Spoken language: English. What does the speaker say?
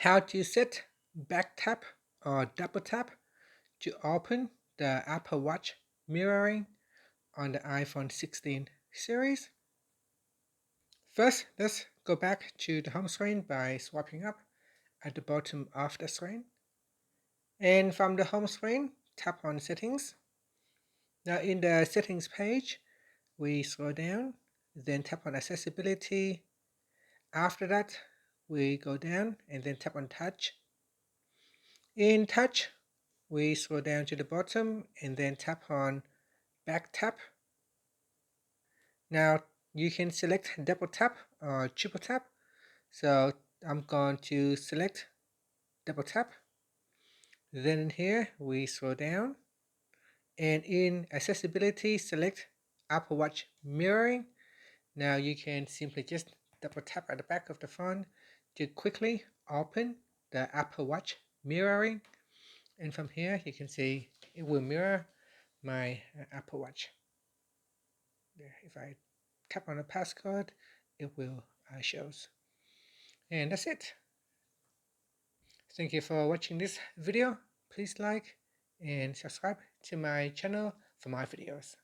How to set back tap or double tap to open the Apple Watch mirroring on the iPhone 16 series. First, let's go back to the home screen by swiping up at the bottom of the screen. And from the home screen, tap on Settings. Now in the Settings page, we scroll down, then tap on Accessibility. After that, we go down and then tap on Touch. In Touch, we scroll down to the bottom and then tap on Back Tap. Now you can select double tap or triple tap. So I'm going to select double tap. Then in here, we scroll down. And in Accessibility, select Apple Watch mirroring. Now you can simply just double tap at the back of the phone to quickly open the Apple Watch mirroring. And from here, you can see it will mirror my Apple Watch. If I tap on the passcode, it will shows. And that's it. Thank you for watching this video. Please like and subscribe to my channel for more videos.